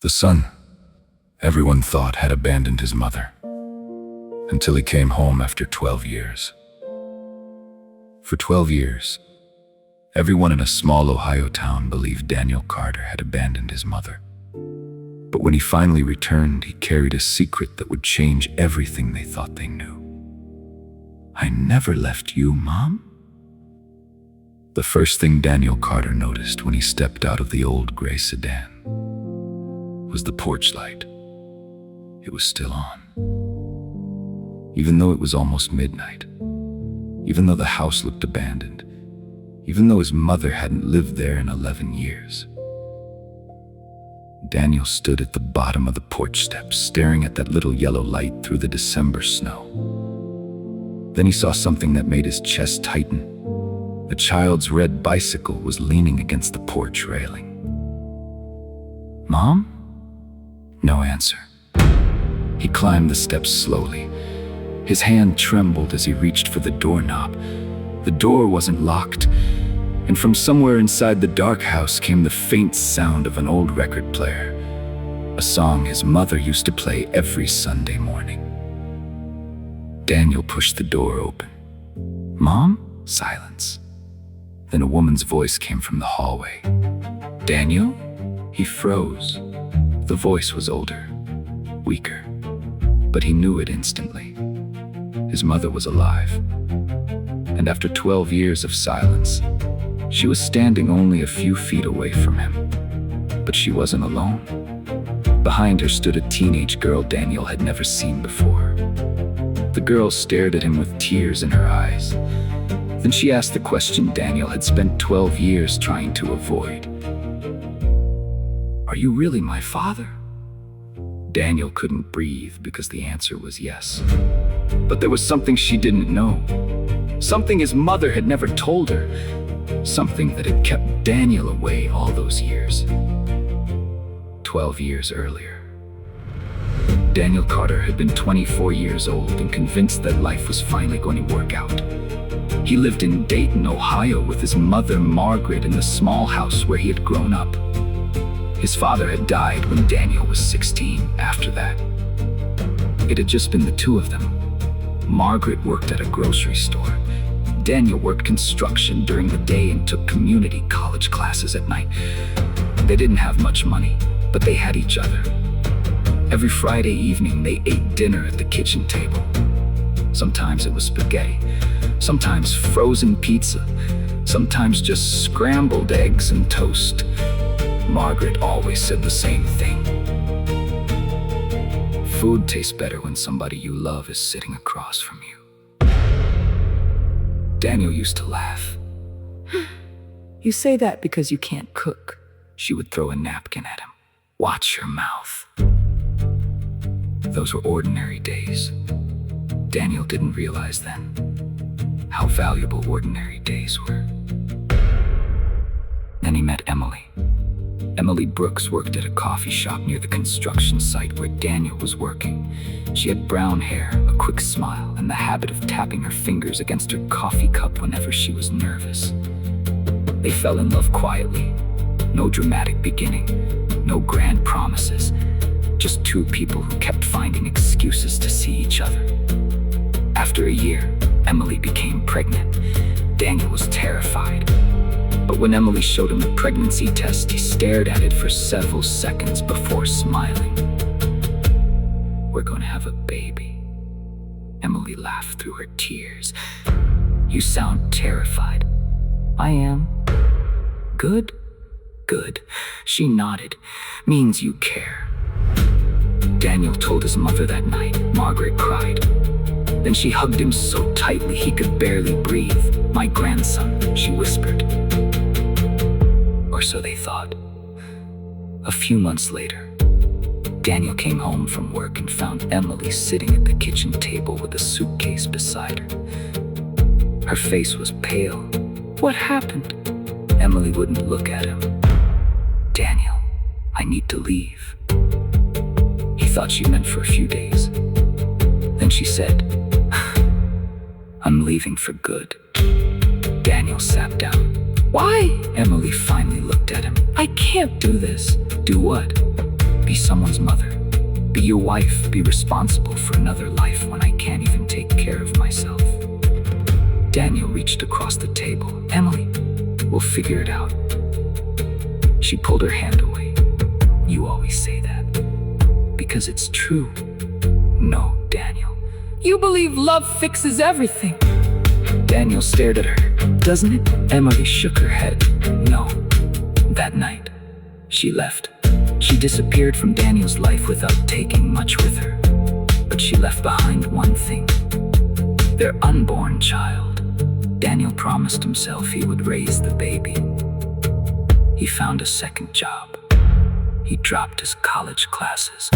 The son, everyone thought, had abandoned his mother, until he came home after 12 years. For 12 years, everyone in a small Ohio town believed Daniel Carter had abandoned his mother. But when he finally returned, he carried a secret that would change everything they thought they knew. "I never left you, Mom." The first thing Daniel Carter noticed when he stepped out of the old gray sedan was the porch light. It was still on. Even though it was almost midnight, even though the house looked abandoned, even though his mother hadn't lived there in 11 years. Daniel stood at the bottom of the porch steps, staring at that little yellow light through the December snow. Then he saw something that made his chest tighten. A child's red bicycle was leaning against the porch railing. "Mom?" No answer. He climbed the steps slowly. His hand trembled as he reached for the doorknob. The door wasn't locked, and from somewhere inside the dark house came the faint sound of an old record player, a song his mother used to play every Sunday morning. Daniel pushed the door open. "Mom?" Silence. Then a woman's voice came from the hallway. "Daniel?" He froze. The voice was older, weaker, but he knew it instantly. His mother was alive, and after 12 years of silence, she was standing only a few feet away from him. But she wasn't alone. Behind her stood a teenage girl Daniel had never seen before. The girl stared at him with tears in her eyes. Then she asked the question Daniel had spent 12 years trying to avoid. "Are you really my father?" Daniel couldn't breathe because the answer was yes. But there was something she didn't know. Something his mother had never told her. Something that had kept Daniel away all those years. 12 years earlier. Daniel Carter had been 24 years old and convinced that life was finally going to work out. He lived in Dayton, Ohio with his mother, Margaret, in the small house where he had grown up. His father had died when Daniel was 16 after that. It had just been the two of them. Margaret worked at a grocery store. Daniel worked construction during the day and took community college classes at night. They didn't have much money, but they had each other. Every Friday evening, they ate dinner at the kitchen table. Sometimes it was spaghetti, sometimes frozen pizza, sometimes just scrambled eggs and toast. Margaret always said the same thing. "Food tastes better when somebody you love is sitting across from you." Daniel used to laugh. "You say that because you can't cook." She would throw a napkin at him. "Watch your mouth." Those were ordinary days. Daniel didn't realize then how valuable ordinary days were. Then he met Emily. Emily Brooks worked at a coffee shop near the construction site where Daniel was working. She had brown hair, a quick smile, and the habit of tapping her fingers against her coffee cup whenever she was nervous. They fell in love quietly. No dramatic beginning, no grand promises. Just two people who kept finding excuses to see each other. After a year, Emily became pregnant. Daniel was terrified. But when Emily showed him the pregnancy test, he stared at it for several seconds before smiling. "We're going to have a baby." Emily laughed through her tears. "You sound terrified." "I am." "Good? Good." She nodded. "Means you care." Daniel told his mother that night. Margaret cried. Then she hugged him so tightly he could barely breathe. "My grandson," she whispered. Or so they thought. A few months later, Daniel came home from work and found Emily sitting at the kitchen table with a suitcase beside her. Her face was pale. "What happened?" Emily wouldn't look at him. "Daniel, I need to leave." He thought she meant for a few days. Then she said, "I'm leaving for good." Daniel sat down. "Why?" Emily finally looked at him. "I can't do this." "Do what?" Be someone's mother. Be your wife. Be responsible for another life when I can't even take care of myself. Daniel reached across the table. Emily, we'll figure it out. She pulled her hand away. You always say that. Because it's true. No, Daniel. You believe love fixes everything. Daniel stared at her. Doesn't it? Emily shook her head. No. That night, she left. She disappeared from Daniel's life without taking much with her. But she left behind one thing. Their unborn child. Daniel promised himself he would raise the baby. He found a second job. He dropped his college classes.